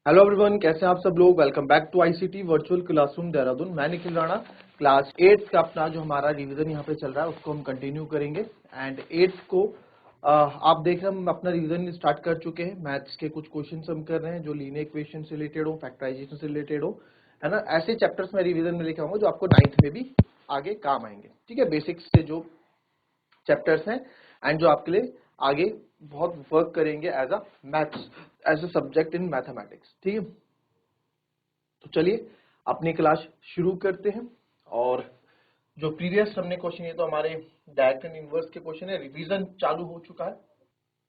Hello everyone, कैसे हैं आप सब लोग। Welcome back to ICT virtual classroom Dehradun. मैं निखिल राणा। क्लास 8 का अपना जो हमारा रिवीजन यहाँ पे चल रहा है उसको हम कंटिन्यू करेंगे। एंड 8 को आप देख रहे हैं हम अपना रिवीजन स्टार्ट कर चुके हैं। मैथ्स के कुछ क्वेश्चन हम कर रहे हैं जो लीनियर इक्वेशन से रिलेटेड हो, फैक्टराइजेशन से रिलेटेड हो, है ना। ऐसे चैप्टर्स में रिवीजन में लेके आऊंगा जो आपको 9th में भी आगे काम आएंगे। ठीक है, बेसिक्स से जो चैप्टर्स हैं एंड जो आपके लिए आगे बहुत वर्क करेंगे as a maths, as a subject in mathematics. ठीक है, तो चलिए अपनी क्लास शुरू करते हैं। और जो प्रीवियस हमने क्वेश्चन, ये तो हमारे डायरेक्ट एंड इनवर्स के क्वेश्चन है। रिवीजन चालू हो चुका है,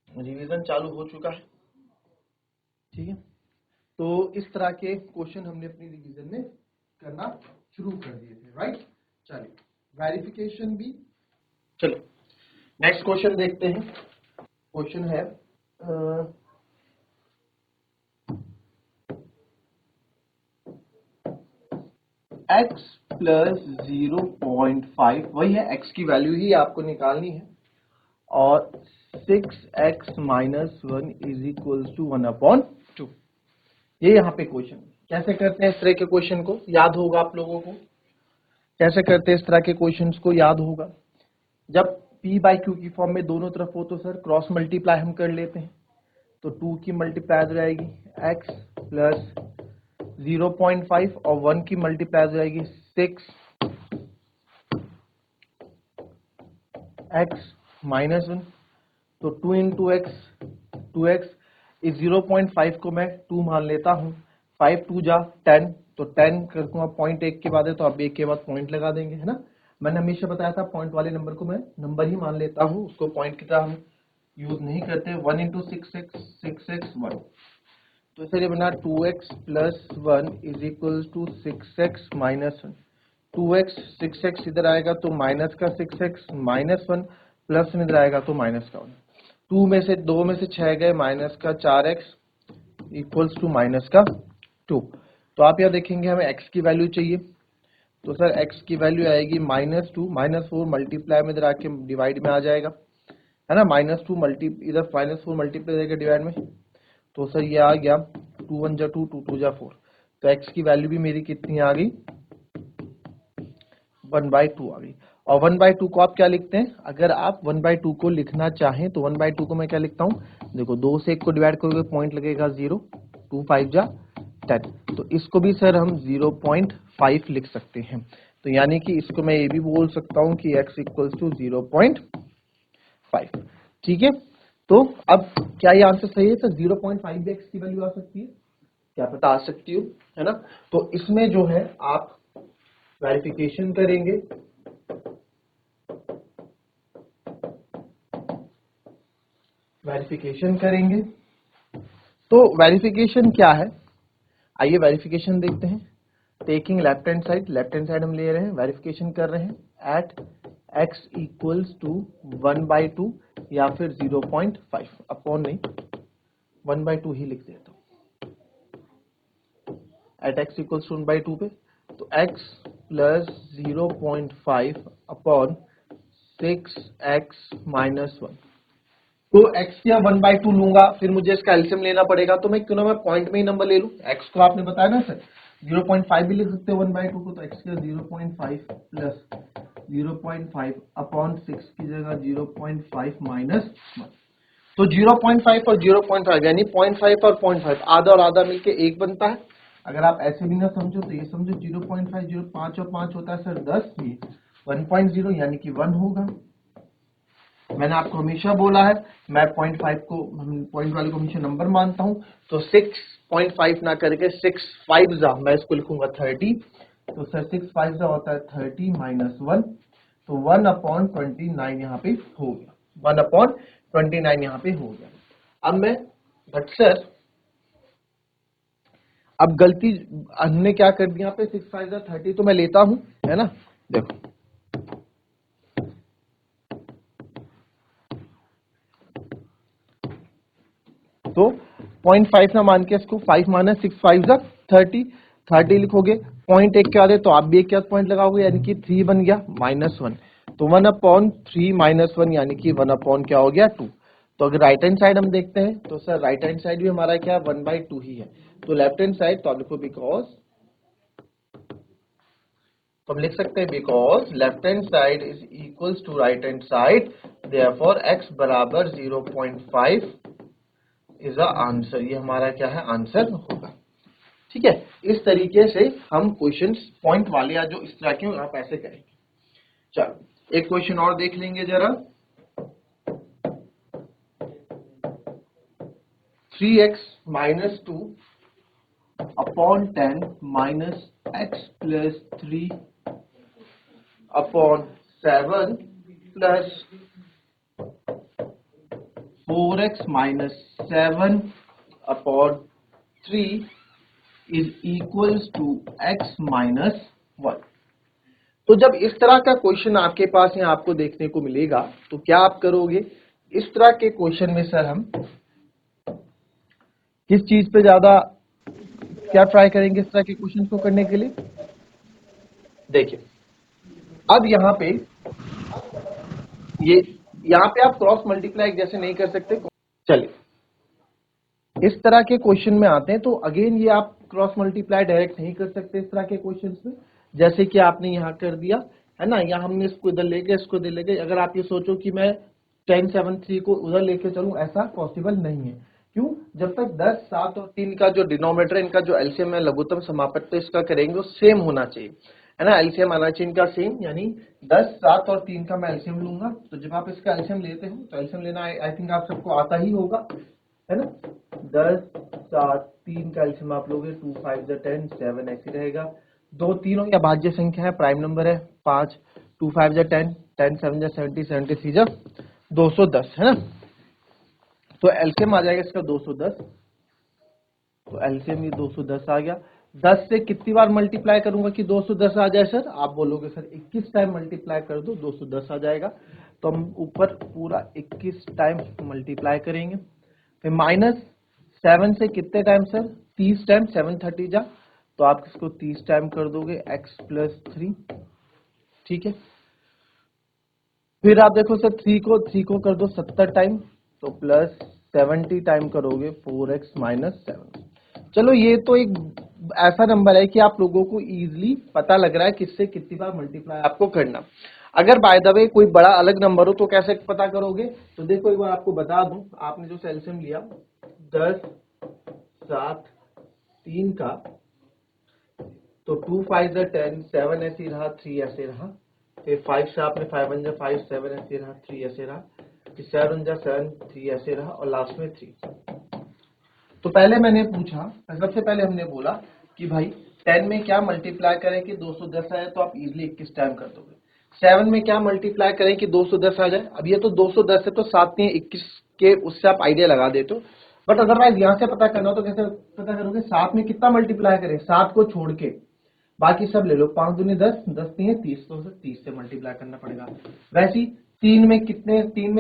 रिवीजन चालू हो चुका है। ठीक है, तो इस तरह के क्वेश्चन हमने अपनी रिवीजन में करना शुरू कर दिए थे, राइट। चलिए वेरिफिकेशन भी, चलो नेक्स्ट क्वेश्चन देखते हैं। क्वेश्चन है x प्लस 0.5, वही है, x की वैल्यू ही आपको निकालनी है। और 6x minus 1 is equal to 1/2। ये यहाँ पे क्वेश्चन कैसे करते हैं। इस तरह के क्वेश्चन को याद होगा आप लोगों को, कैसे करते हैं इस तरह के क्वेश्चंस को याद होगा। जब p बाई क्यू की फॉर्म में दोनों तरफ हो तो सर क्रॉस मल्टीप्लाई हम कर लेते हैं। तो 2 की मल्टीप्लाई हो जाएगी x प्लस 0.5 और 1 की मल्टीप्लाई हो जाएगी 6 x माइनस 1। तो 2 इंटू एक्स 2x, इस 0.5 को मैं 2 मान लेता हूँ। 5 2 जा 10, तो 10 कर दूंगा पॉइंट 1 के बाद है, तो आप 1 के बाद पॉइंट लगा देंगे, है ना। मैंने हमेशा बताया था पॉइंट वाले नंबर को मैं नंबर ही मान लेता हूँ, उसको पॉइंट की तरह हम यूज नहीं करते। 1 इंटू 6x 1, तो सर ये बना 2x plus 1 is equal to 6x minus 1। 2x 6x इधर आएगा तो माइनस का 6x माइनस 1 प्लस में इधर आएगा तो माइनस का 1। 2 में से 2 में से 6 गए, माइनस का 4x इक्वल्स टू माइनस का 2। तो आप यहाँ देखेंगे हमें x की वैल्यू चाहिए, तो सर x की वैल्यू आएगी -2, -4 मल्टीप्लाई में इधर आके डिवाइड में आ जाएगा, है ना। -2 मल्टी इधर -4 मल्टीप्लाई जाएगा डिवाइड में, तो सर ये आ गया 2 1 जा 2, 2 2 जा 4। तो x की वैल्यू भी मेरी कितनी आ गई, 1/2 आ गई। और 1/2 को आप क्या लिखते हैं, अगर आप 1/2 को लिखना चाहें तो 1/2 को मैं क्या लिखता हूँ, देखो 2 से 1 को डिवाइड करोगे पॉइंट लगेगा 0, 2 5 जा 10। तो इसको भी सर हम 0.5 लिख सकते हैं। तो यानी कि इसको मैं ये भी बोल सकता हूँ कि x इक्वल्स टू 0.5। ठीक है, तो अब क्या ये आंसर सही है सर। 0.5 भी x की वैल्यू आ सकती है, क्या पता आ सकती हो, है ना। तो इसमें जो है आप वेरिफिकेशन करेंगे, वेरिफिकेशन करेंगे। तो वेरिफिकेशन क्या है, आइए वेरिफिकेशन देखते हैं। टेकिंग लेफ्ट हैंड साइड हम ले रहे हैं, वेरिफिकेशन कर रहे हैं एट x इक्वल्स टू 1/2 या फिर 0.5, अपॉन नहीं 1/2 ही लिख देता हूँ एट x इक्वल्स टू 1/2 पे। तो x plus 0.5 upon 6x minus 1। तो x या 1/2 लूंगा, फिर मुझे इसका एलसीएम लेना पड़ेगा, तो मैं क्यों ना मैं पॉइंट में ही नंबर ले लूं। x को आपने बताया ना सर 0.5 भी लिख सकते हो 1/2 को, तो x का 0.5 प्लस 0.5 अपॉन 6 की जगह 0.5 माइनस 1। तो 0.5 और 0.5 यानी 0.5 और 0.5 आधा और आधा मिलके 1 बनता है। अगर आप ऐसे भी ना समझो तो ये समझो 0.5 5 और 5 होता है सर 10, ये 1.0 यानी कि 1 होगा। मैंने आपको हमेशा बोला है मैं 0.5 को, पॉइंट वाले को हमेशा नंबर मानता हूं। तो 6.5 ना करके 6 5 जा मैं इसको लिखूंगा 30। तो सर 6 5 जा होता है 30 माइनस 1, तो 1/29 यहाँ पे हो गया, 1/29 यहाँ पे हो गया। अब मैं बट सर अब गलती हमने क्या कर दिया यहाँ पे 6 5 जा 30, तो मैं लेता हूं, है ना। देखो तो 0.5 ना मान के इसको 5 माइनस 6 5 जा 30, 30 लिखोगे, पॉइंट 1 के बाद है तो आप भी एक के बाद पॉइंट लगाओगे, यानी कि 3 बन गया -1। तो 1/3 माइनस 1 यानी कि 1 अपॉन क्या हो गया 2। तो अगर राइट हैंड साइड हम देखते हैं तो सर राइट हैंड साइड भी हमारा क्या 1/2 ही है, तो लेफ्ट हैंड साइड तो आप लिखो बिकॉज, तो हम लिख सकते हैं because left hand side is equals to right hand side, therefore x बराबर 0.5 इज अ आंसर। ये हमारा क्या है, आंसर होगा। ठीक है, इस तरीके से हम क्वेश्चंस पॉइंट वाले या जो इस तरह के आप ऐसे करेंगे। चलो एक क्वेश्चन और देख लेंगे जरा। 3x minus 2 upon 10 minus x plus 3 upon 7 plus 4x minus 7 upon 3 is equals to x minus 1। तो जब इस तरह का क्वेश्चन आपके पास यहाँ आपको देखने को मिलेगा तो क्या आप करोगे, इस तरह के क्वेश्चन में सर हम किस चीज पे ज्यादा क्या ट्राई करेंगे इस तरह के क्वेश्चन को करने के लिए। देखिए अब यहाँ पे यहाँ पे आप क्रॉस मल्टीप्लाई जैसे नहीं कर सकते। चलिए इस तरह के क्वेश्चन में आते हैं, तो अगेन ये आप क्रॉस मल्टीप्लाई डायरेक्ट नहीं कर सकते इस तरह के क्वेश्चन में, जैसे कि आपने यहाँ कर दिया है ना, या हमने इसको इधर ले गए इसको इधर ले गए। अगर आप ये सोचो कि मैं 10 7 3 को उधर लेके चलूं, ऐसा पॉसिबल नहीं है। क्यों, जब तक 10 7 और 3 का जो डिनोमिनेटर इनका जो एलसीएम है लघुत्तम समापत्ति इसका करेंगे वो सेम होना चाहिए, है ना, एलसीएम आना चाहिए इनका सेम, यानी 10 7 और 3 का मैं एलसीएम लूंगा। तो जब आप इसका एलसीएम लेते हो तो एलसीएम लेना आई थिंक आप सबको आता ही होगा, है ना। 10 7 3 का एलसीएम आप लोगे 2 5 10 7 ऐसे रहेगा। दो तीनों या भाज्य संख्या है, प्राइम नंबर है 5, 2 5 10 10 7 70 73 210, है ना। तो एलसीएम आ जाएगा इसका 210, तो एलसीएम ये 210 आ गया। 10 से कितनी बार मल्टीप्लाई करूंगा कि 210 आ जाए सर, आप बोलोगे सर 21 टाइम मल्टीप्लाई कर दो 210 आ जाएगा। तो हम ऊपर पूरा 21 टाइम मल्टीप्लाई करेंगे। फिर माइनस 7 से कितने टाइम सर, 30 टाइम, 7 30 जा, तो आप इसको 30 टाइम कर दोगे x प्लस 3। ठीक है, फिर आप देखो सर 3 को कर दो 70 टाइम, तो प्लस 70 टाइम करोगे 4x माइनस 7। चलो ये तो एक ऐसा नंबर है कि आप लोगों को इजीली पता लग रहा है किससे कितनी बार मल्टीप्लाई आपको करना। अगर बाय द वे कोई बड़ा अलग नंबर हो तो कैसे पता करोगे, तो देखो एक बार आपको बता दूं, आपने जो एलसीएम लिया 10 7 3 का, तो 2 5 10 7 ऐसे रहा, 3 ऐसे रहा, फिर 5 से आपने 5 1 5 7 ऐसे रहा, 3 ऐसे रहा, फिर 7 7 3 ऐसे रहा, और लास्ट में 3। तो पहले मैंने पूछा, सबसे पहले हमने बोला कि भाई 10 में क्या मल्टीप्लाई करें कि 210 आए, तो आप इजीली 21 टाइम कर दोगे। 7 में क्या मल्टीप्लाई करें कि 210 आ जाए, अब ये तो 210 है तो 7 में 21 के उससे आप आइडिया लगा देते हो। बट अदरवाइज यहाँ से पता करना हो तो कैसे पता करोगे, 7 में कितना मल्टीप्लाई करें, 7 को छोड़ के बाकी सब ले लो, 5 दूनी 10 10 नहीं है 30, तो 30 से मल्टीप्लाई करना पड़ेगा। वैसे ही 3 में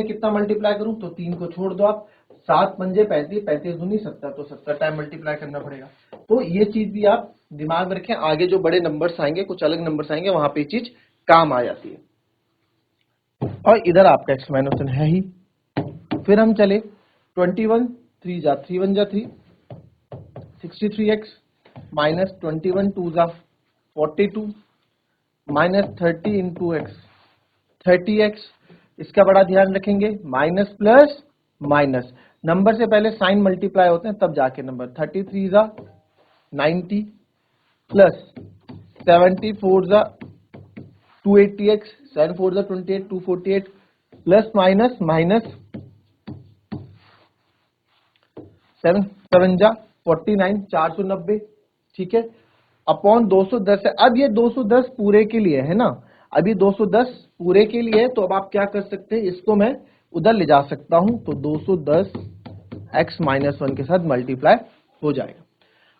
कितना मल्टीप्लाई करूं, तो 3 को छोड़ दो आप, 7 पंजे 35 35 दूनी 70, तो 70 टाइम मल्टीप्लाई करना पड़ेगा। तो ये चीज भी आप दिमाग में रखें, आगे जो बड़े नंबर्स आएंगे कुछ अलग नंबर्स आएंगे वहां पे चीज काम आ जाती है। और इधर आपका एक्सप्लेनेशन है ही। फिर हम चले 21 3 जा 3 1 जा 3 63x माइनस 21 2 जा 42 माइनस 30 इंटू एक्स 30x। इसका बड़ा ध्यान रखेंगे, माइनस प्लस माइनस, नंबर से पहले साइन मल्टीप्लाई होते हैं तब जाके नंबर, 33 जा 90 प्लस 74 जा 280x 7 4 जा 28 248 प्लस माइनस माइनस 7 7 जा 49 490। ठीक है, अपॉन 210 है। अब ये 210 पूरे के लिए है ना, अभी 210 पूरे के लिए है, तो अब आप क्या कर सकते हैं, इसको मैं उधर ले जा सकता हूं, तो 210 x माइनस 1 के साथ मल्टीप्लाई हो जाएगा।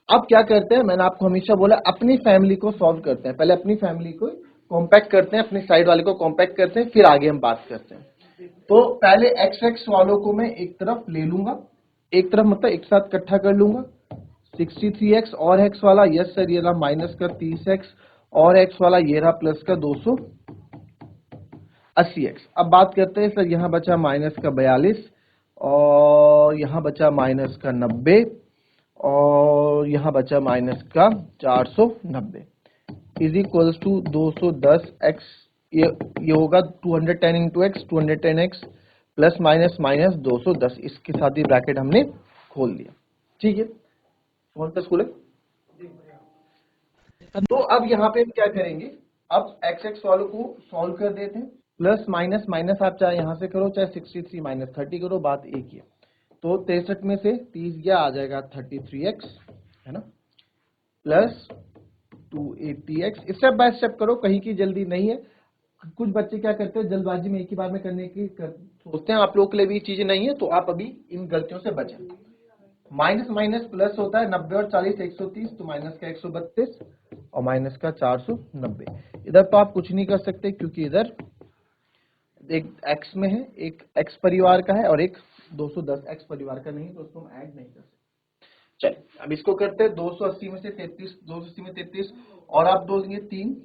अब क्या करते हैं, मैंने आपको हमेशा बोला अपनी फैमिली को सॉल्व करते हैं, पहले अपनी फैमिली को कॉम्पैक्ट करते हैं, अपनी साइड वाले को कॉम्पैक्ट करते हैं, फिर आगे हम बात करते हैं। तो पहले x वालों को मैं एक तरफ ले लूंगा, एक तरफ मतलब एक साथ इकट्ठा कर लूंगा, 63x और x वाला, यस सर ये रहा माइनस का 30x और x वाला ये रहा प्लस का 280x। अब बात करते हैं सर, यहां बचा माइनस का 42 और यहाँ बचा माइनस का 90 और यहाँ बचा माइनस का 490 इज इक्वल्स टू 210 एक्स। ये होगा 210 into x 210 x plus minus minus 210। इसके साथ ही ब्रैकेट हमने खोल दिया। ठीक है, कौन सा स्कूल है? तो अब यहाँ पे हम क्या करेंगे, अब एक्स एक्स वालों को सॉल्व कर देते हैं। प्लस माइनस माइनस आप चाहे यहां से करो चाहे 63 माइनस 30 करो, बात एक ही है। तो 63 में से 30 गया, आ जाएगा 33x, है ना, plus 280x। Step by step करो, कहीं की जल्दी नहीं है। कुछ बच्चे क्या करते हैं, जल्दबाजी में एक ही बार में करने की सोचते हैं। आप लोगों के लिए भी चीजें नहीं है, तो आप अभी इन गलतियों से बचें। माइनस माइनस प्लस होता है, 90 और 40 130, तो माइनस का 132 और माइनस का 490। इधर तो आप कुछ नहीं कर सकते क्योंकि इधर एक एक्स में है, एक एक्स परिवार का है और एक 210 एक्स परिवार का नहीं, तो उसको हम ऐड नहीं कर सकते। चलिए अब इसको करते हैं। 280 में से 33, 280 में 33 और आप दो देंगे 3,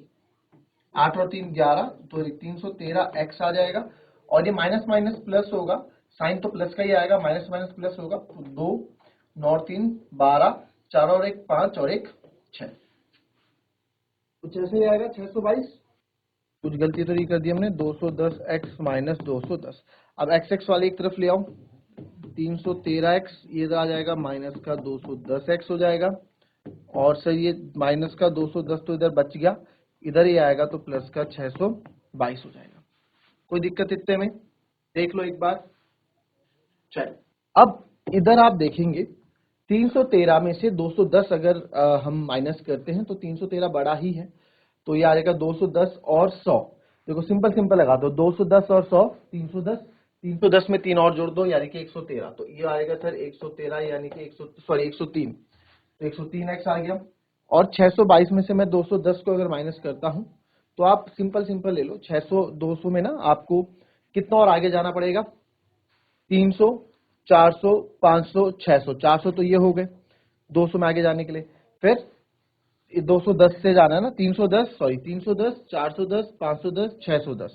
8 और 3 11, तो 313 एक्स आ जाएगा। और ये माइनस माइनस प्लस होगा, साइन तो प्लस का ही आएगा, माइनस माइनस प्लस होगा, तो 2 9 3 12, 4 और 1 5 और 1 6, कुछ ऐसे ही आएगा 622। कुछ गलती तो नहीं कर दी हमने। 210 एक्स माइनस 210। अब एक्स एक्स वाले एक तरफ ले आओ, 313 एक्स ये आ जाएगा, माइनस का 210 एक्स हो जाएगा। और सर ये माइनस का 210 तो इधर बच गया, इधर ही आएगा तो प्लस का 622 हो जाएगा। कोई दिक्कत इतने में? देख लो एक बार। चलिए अब इधर आप देखेंगे 313 में से 210 अगर हम माइनस करते हैं तो 313 बड़ा ही है, तो ये आ जाएगा 210 और 100। देखो सिंपल सिंपल लगा दो, 210 और 100 310, 310 में 3 और जोड़ दो यानी कि 113, तो ये आएगा सर 113 यानी कि 103, तो 103 एक्स आ गया। और 622 में से मैं 210 को अगर माइनस करता हूं तो आप सिंपल सिंपल ले लो, 600 200 में ना आपको कितना और आगे जाना पड़ेगा, 300 400 500 600, 400 तो ये हो गए 200 में आगे जाने के लिए। फिर 210 से जाना है ना, 310 सॉरी 310 410 510 610,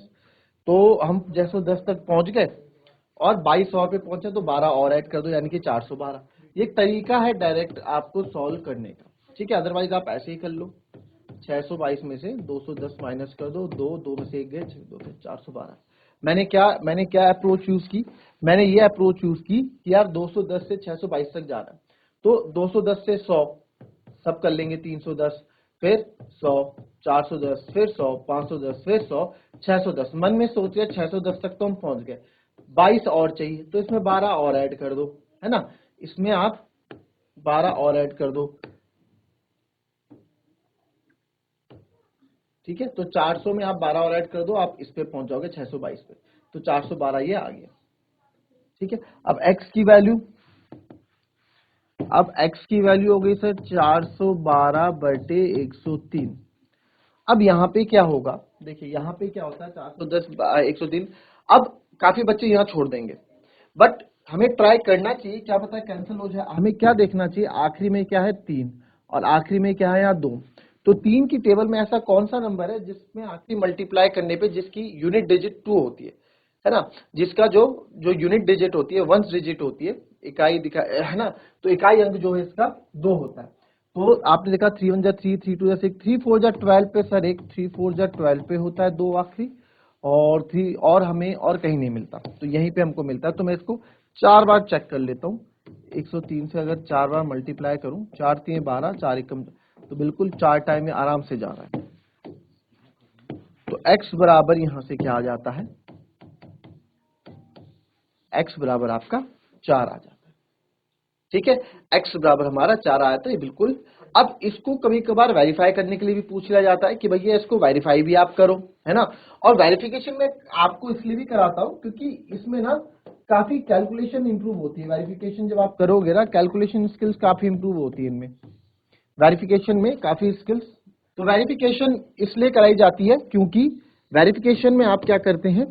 तो हम जैसे 10 तक पहुंच गए और 22 और पे पहुंचे तो 12 और ऐड कर दो यानी कि 412। ये एक तरीका है डायरेक्ट आपको सॉल्व करने का, ठीक है। अदरवाइज आप ऐसे ही कर लो, 622 में से 210 माइनस कर दो, दो दो में से एक गए, 2 से 412। मैंने क्या अप्रोच यूज की, मैंने ये अप्रोच यूज की कि यार 210 से 622 तक जा रहा है, तो 210 से 100 सब कर लेंगे, 310 फिर 100 410 फिर 100 510 फिर 100 610। मन में सोच रहे 610 तक तो हम पहुंच गए, 22 और चाहिए, तो इसमें 12 और ऐड कर दो, है ना, इसमें आप 12 और ऐड कर दो। ठीक है, तो 400 में आप 12 और ऐड कर दो, आप इस पे पहुंच जाओगे 622 पे, तो 412 ये आ गया। ठीक है, अब x की वैल्यू, अब x की वैल्यू हो गई सर 412 बटे 103। अब यहाँ पे क्या होगा, देखिए यहाँ पे क्या होता है 410 103। अब काफी बच्चे यहाँ छोड़ देंगे, बट हमें ट्राई करना चाहिए, क्या पता कैंसिल हो जाए। हमें क्या देखना चाहिए, आखिरी में क्या है 3 और आखिरी में क्या है यहाँ 2, तो 3 की टेबल में ऐसा कौन सा नंबर है जिसमें आखिरी मल्टीप्लाई करने पे जिसकी यूनिट डिजिट 2 होती है ना, जिसका जो जो यूनिट डिजिट होती है, वंस डिजिट होती है, इकाई दिखा है ना, तो इकाई अंक जो है इसका 2 होता है। तो आपने देखा 3 1 जा 3, 3 2 जा 6, 3 4 जा 12 पे सर एक 3 4 जा 12 पे होता है 2 आखिरी, और 3 और हमें और कहीं नहीं मिलता, तो यहीं पे हमको मिलता है। तो मैं इसको 4 बार चेक कर लेता हूँ, 103 से अगर 4 बार मल्टीप्लाई करूं, 4 3 12 4 1, तो बिल्कुल 4 टाइम में आराम से जा रहा है। तो x बराबर यहां से क्या आ जाता है, x बराबर आपका 4 आ जाता है। ठीक है, x बराबर हमारा 4 आया था, ये बिल्कुल। अब इसको कभी कभार वेरीफाई करने के लिए भी पूछ लिया जाता है कि भैया इसको वेरीफाई भी आप करो, है ना। और वेरिफिकेशन में आपको इसलिए भी कराता हूं क्योंकि इसमें ना काफी कैलकुलेशन इंप्रूव होती है। वेरिफिकेशन जब आप करोगे ना, कैलकुलेशन स्किल्स काफी इंप्रूव होती है इनमें, वेरिफिकेशन में काफी स्किल्स। तो वेरिफिकेशन इसलिए कराई जाती है क्योंकि वेरिफिकेशन में आप क्या करते हैं,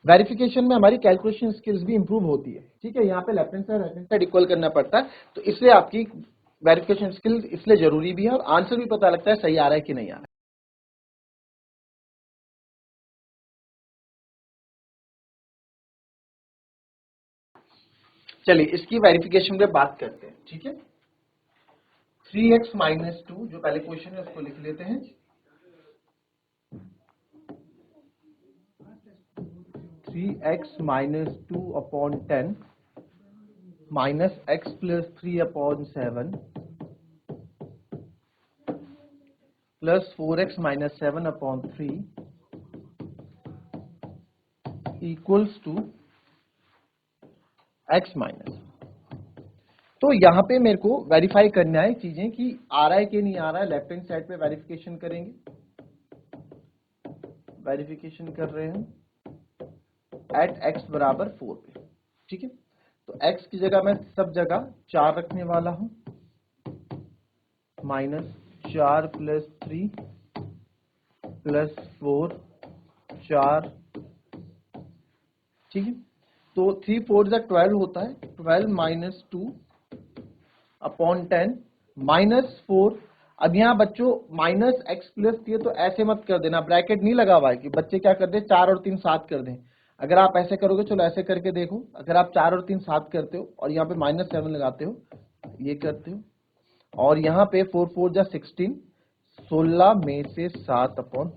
वेरिफिकेशन में हमारी कैलकुलेशन स्किल्स भी इंप्रूव होती है। ठीक है, यहाँ पे left hand side right hand side equal करना पड़ता है, तो इसलिए आपकी वेरिफिकेशन स्किल्स इसलिए जरूरी भी है, और आंसर भी पता लगता है सही आ रहा है कि नहीं आ रहा है। चलिए इसकी वेरिफिकेशन पे बात करते हैं, ठीक है। 3x माइनस 2 जो पहले क्वेश्चन है उसको लिख लेते हैं। 3x minus 2 upon 10 minus x plus 3 upon 7 plus 4x minus 7 upon 3 equals to x minus. तो यहां पे मेरे को वेरीफाई करना है चीजें कि आ रहा है कि नहीं आ रहा है। लेफ्ट हैंड साइड पे वेरिफिकेशन करेंगे, वेरिफिकेशन कर रहे हैं एट x बराबर 4 पे, ठीक है। तो x की जगह मैं सब जगह 4 रखने वाला हूं, माइनस 4 प्लस 3 प्लस 4 4, ठीक है। तो 3 4 जा 12 होता है, 12 माइनस 2 अपॉन 10 माइनस 4। अब यहाँ बच्चों माइनस एक्स प्लस 3 तो ऐसे मत कर देना, ब्रैकेट नहीं लगा हुआ है कि बच्चे क्या कर दे 4 और 3 7 कर दें। अगर आप ऐसे करोगे, चलो ऐसे करके देखो, अगर आप 4 और 3 7 करते हो और यहाँ पे माइनस 7 लगाते हो, ये करते हो, और यहाँ पे 4 4 जा 16, 16 में से 7 अपॉन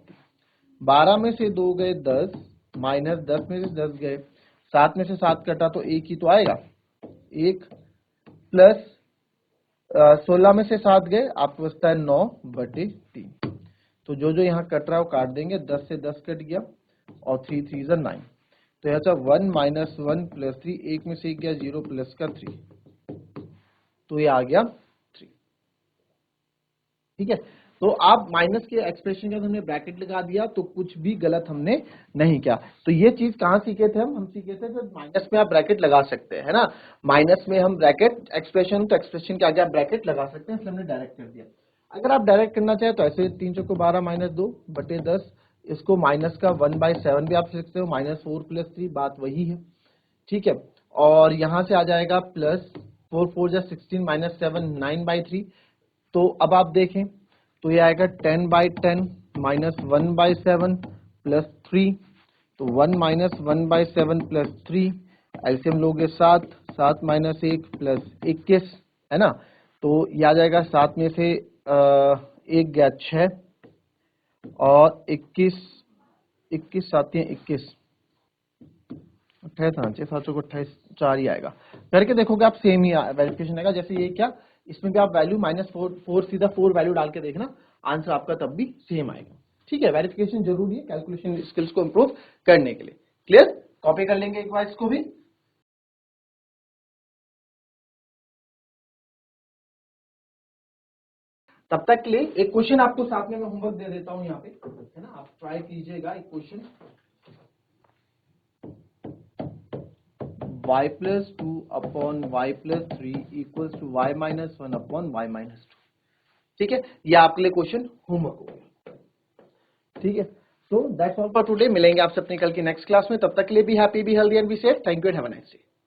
12 में से 2 गए 10, माइनस 10 में से 10 गए, 7 में से 7 कटा तो एक ही तो आएगा, एक प्लस 16 में से 7 गए, आपको बचता है 9/3। तो जो जो यहाँ कट रहा है वो काट देंगे, 10 से 10 कट गया और 3 3 जा 9। तो यहाँ 1 माइनस 1 प्लस 3, एक में से एक गया 0 प्लस का 3, तो ये आ गया 3, ठीक है। तो आप माइनस के एक्सप्रेशन के हमने ब्रैकेट लगा दिया तो कुछ भी गलत हमने नहीं किया। तो ये चीज कहाँ सीखे थे हम सीखे थे फिर माइनस में आप ब्रैकेट लगा सकते हैं, है ना। माइनस में हम ब्रैकेट एक्सप्रेशन, तो एक्सप्रेशन के आगे आप ब्रैकेट लगा सकते हैं, इसलिए हमने डायरेक्ट कर दिया। अगर आप डायरेक्ट करना चाहे तो ऐसे 3 चौको 12 माइनस 2/10, इसको माइनस का 1/7 भी आप लिखते हो, माइनस 4 प्लस 3, बात वही है, ठीक है। और यहां से आ जाएगा प्लस 4 4 जा 16 माइनस 7 9/3। तो अब आप देखें तो ये आएगा 10/10 माइनस 1/7 प्लस 3, तो 1 माइनस 1/7 प्लस 3, एलसीएम लोगे 7, 7 माइनस 1 प्लस 21, है ना। तो ये आ जाएगा 7 में से 1 गया 6 और 21 21 7 21, 28 आना चाहिए, 7 को 28 4 ही आएगा। करके देखोगे आप सेम ही वेरिफिकेशन आएगा। जैसे ये क्या, इसमें भी आप वैल्यू -4 सीधा 4 वैल्यू डाल के देखना, आंसर आपका तब भी सेम आएगा, ठीक है। वेरिफिकेशन जरूरी है कैलकुलेशन स्किल्स को इंप्रूव करने के लिए। क्लियर, कॉपी कर लेंगे एक बार इसको भी। तब तक के लिए एक क्वेश्चन आपको साथ में मैं होमवर्क दे देता हूं यहाँ पे, है ना, आप ट्राई कीजिएगा एक question. y plus 2 upon y plus 3 equals to y minus 1 upon y minus 2, ठीक है। ये आपके लिए क्वेश्चन होमवर्क हो गया, ठीक है। तो दैट्स ऑल फॉर टुडे, मिलेंगे आपसे अपनी कल की नेक्स्ट क्लास में। तब तक के लिए be happy, be healthy and be safe. Thank you and have a nice day.